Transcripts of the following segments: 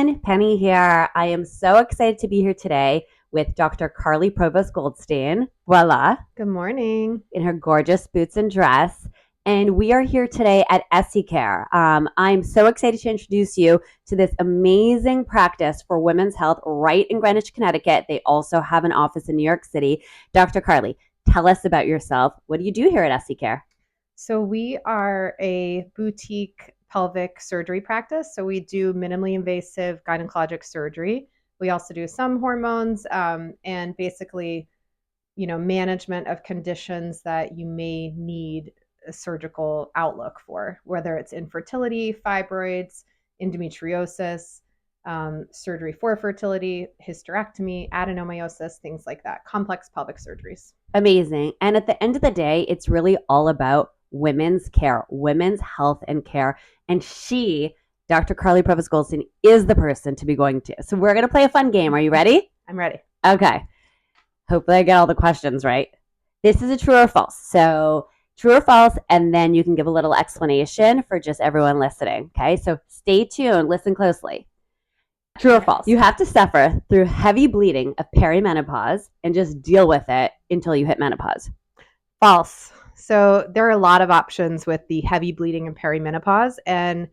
everyone, Penny here. I am so excited to be here today with Dr. Karli Provost Goldstein, voila, Good morning. in her gorgeous boots and dress. And we are here today at Essie Care. I'm so excited to introduce you to this amazing practice for women's health right in Greenwich, Connecticut. They also have an office in New York City. Dr. Karli, tell us about yourself. What do you do here at Essie Care? So, we are a boutique pelvic surgery practice. So, we do minimally invasive gynecologic surgery. We also do some hormones and basically, management of conditions that you may need a surgical outlook for, whether it's infertility, fibroids, endometriosis, surgery for fertility, hysterectomy, adenomyosis, things like that, complex pelvic surgeries. Amazing. And at the end of the day, it's really all about women's care, women's health and care. And she, Dr. Karli Provost Goldstein, is the person to be going to. So we're going to play a fun game. Are you ready? I'm ready. Okay. Hopefully I get all the questions right. This is a true or false. So true or false, and then you can give a little explanation for just everyone listening. Okay. So stay tuned. Listen closely. True or false? You have to suffer through heavy bleeding of perimenopause and just deal with it until you hit menopause. False. So there are a lot of options with the heavy bleeding and perimenopause. And,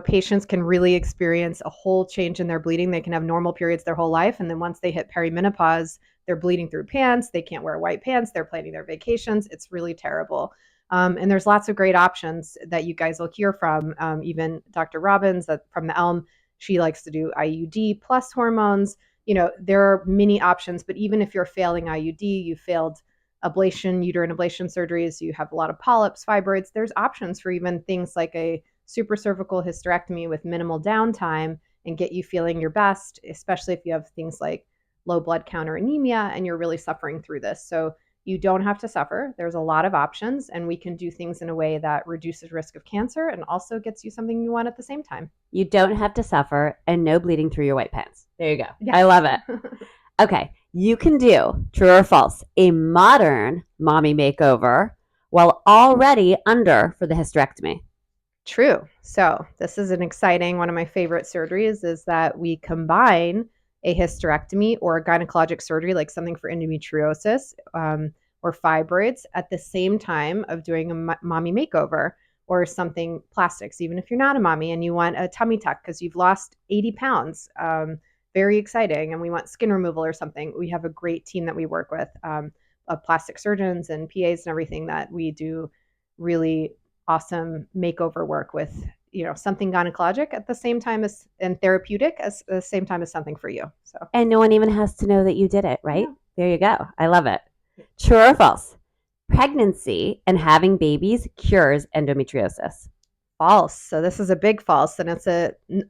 patients can really experience a whole change in their bleeding. They can have normal periods their whole life. And then once they hit perimenopause, they're bleeding through pants. They can't wear white pants. They're planning their vacations. It's really terrible. And there's lots of great options that you guys will hear from. Even Dr. Robbins from the Elm, she likes to do IUD plus hormones. There are many options, but even if you're failing IUD, you failed ablation, uterine ablation surgeries, you have a lot of polyps, fibroids, there's options for even things like a supracervical hysterectomy with minimal downtime and get you feeling your best, especially if you have things like low blood count or anemia and you're really suffering through this. So you don't have to suffer. There's a lot of options, and we can do things in a way that reduces risk of cancer and also gets you something you want at the same time. You don't have to suffer and no bleeding through your white pants. There you go. Yes. I love it. Okay. You can do, true or false, a modern mommy makeover while already under for the hysterectomy. True. So this is an exciting one of my favorite surgeries is that we combine a hysterectomy or a gynecologic surgery, like something for endometriosis or fibroids, at the same time of doing a mommy makeover or something plastics, even if you're not a mommy and you want a tummy tuck because you've lost 80 pounds. Very exciting. And we want skin removal or something. We have a great team that we work with of plastic surgeons and PAs and everything that we do really awesome makeover work with something gynecologic at the same time as and therapeutic as the same time as something for you. So And no one even has to know that you did it, right? yeah. There you go. I love it. True or false? Pregnancy and having babies cures endometriosis. False. So this is a big false, and it's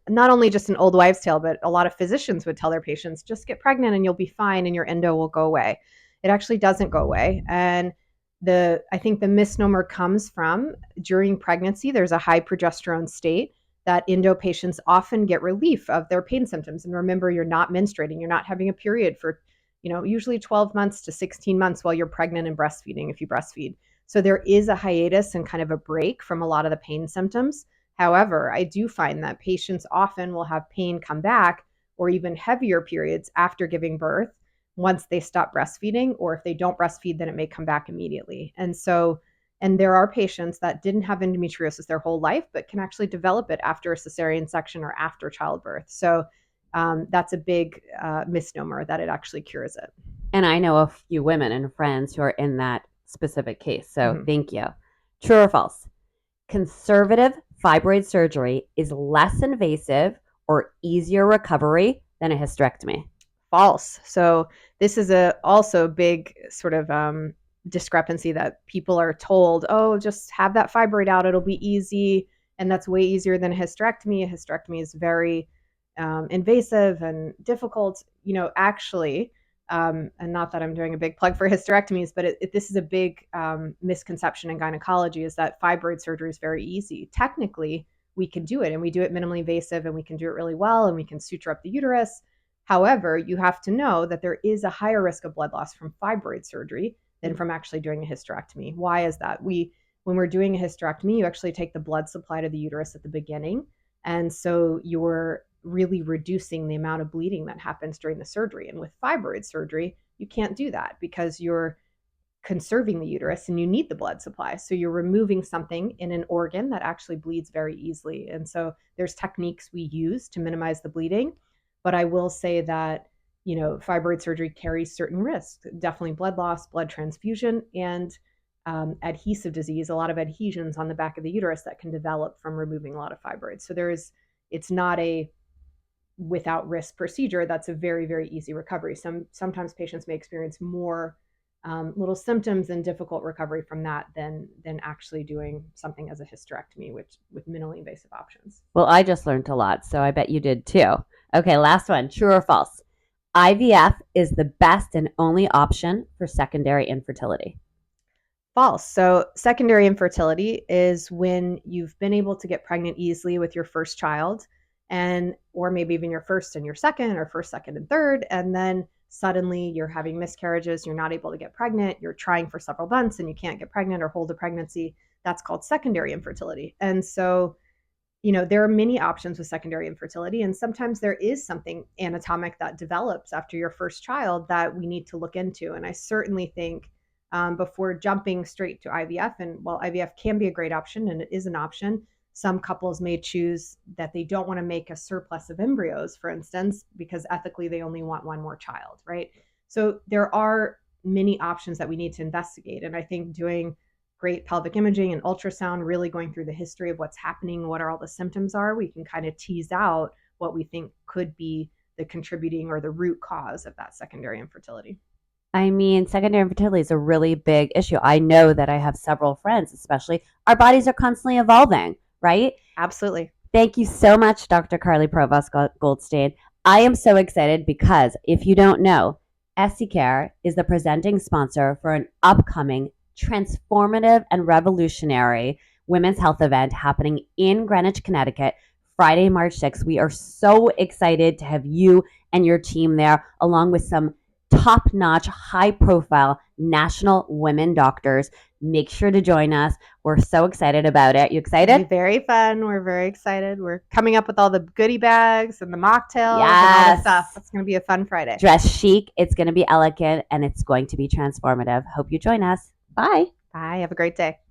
not only just an old wives' tale, but a lot of physicians would tell their patients, just get pregnant and you'll be fine and your endo will go away. It actually doesn't go away, and I think the misnomer comes from during pregnancy. There's a high progesterone state that endo patients often get relief of their pain symptoms. And remember, you're not menstruating, you're not having a period for usually 12 months to 16 months while you're pregnant and breastfeeding if you breastfeed. So there is a hiatus and kind of a break from a lot of the pain symptoms. However, I do find that patients often will have pain come back or even heavier periods after giving birth once they stop breastfeeding, or if they don't breastfeed, then it may come back immediately. And there are patients that didn't have endometriosis their whole life, but can actually develop it after a cesarean section or after childbirth. So that's a big misnomer that it actually cures it. And I know a few women and friends who are in that specific case. So thank you. True or false? Conservative fibroid surgery is less invasive or easier recovery than a hysterectomy. False. So this is also big sort of discrepancy that people are told, oh, just have that fibroid out, it'll be easy, and that's way easier than a hysterectomy. A hysterectomy is very invasive and difficult. Actually, and not that I'm doing a big plug for hysterectomies, but this is a big misconception in gynecology, is that fibroid surgery is very easy. Technically, we can do it, and we do it minimally invasive, and we can do it really well, and we can suture up the uterus. However, you have to know that there is a higher risk of blood loss from fibroid surgery than from actually doing a hysterectomy. Why is that? When we're doing a hysterectomy, you actually take the blood supply to the uterus at the beginning. And so your really reducing the amount of bleeding that happens during the surgery. And with fibroid surgery, you can't do that because you're conserving the uterus and you need the blood supply. So you're removing something in an organ that actually bleeds very easily. And so there's techniques we use to minimize the bleeding. But I will say that, fibroid surgery carries certain risks, definitely blood loss, blood transfusion, and adhesive disease, a lot of adhesions on the back of the uterus that can develop from removing a lot of fibroids. So it's not a without risk procedure. That's a very, very easy recovery. Sometimes patients may experience more little symptoms and difficult recovery from that than actually doing something as a hysterectomy, which with minimally invasive options. Well, I just learned a lot, so I bet you did too. Okay, last one. True or false? IVF is the best and only option for secondary infertility. False. So secondary infertility is when you've been able to get pregnant easily with your first child, and or maybe even your first and your second, or first, second, and third, and then suddenly you're having miscarriages, you're not able to get pregnant, you're trying for several months and you can't get pregnant or hold a pregnancy. That's called secondary infertility. And so, there are many options with secondary infertility, and sometimes there is something anatomic that develops after your first child that we need to look into. And I certainly think before jumping straight to IVF, and while IVF can be a great option and it is an option, some couples may choose that they don't want to make a surplus of embryos, for instance, because ethically they only want one more child, right? So there are many options that we need to investigate. And I think doing great pelvic imaging and ultrasound, really going through the history of what's happening, what are all the symptoms are, we can kind of tease out what we think could be the contributing or the root cause of that secondary infertility. I mean, secondary infertility is a really big issue. I know that I have several friends, especially our bodies are constantly evolving, right? Absolutely. Thank you so much, Dr. Karli Provost Goldstein. I am so excited because if you don't know, SCCare is the presenting sponsor for an upcoming transformative and revolutionary women's health event happening in Greenwich, Connecticut, Friday, March 6th. We are so excited to have you and your team there, along with some top-notch, high-profile national women doctors. Make sure to join us. We're so excited about it. You excited? Very fun. We're very excited. We're coming up with all the goodie bags and the mocktails and all the stuff. It's going to be a fun Friday. Dress chic. It's going to be elegant and it's going to be transformative. Hope you join us. Bye. Bye. Have a great day.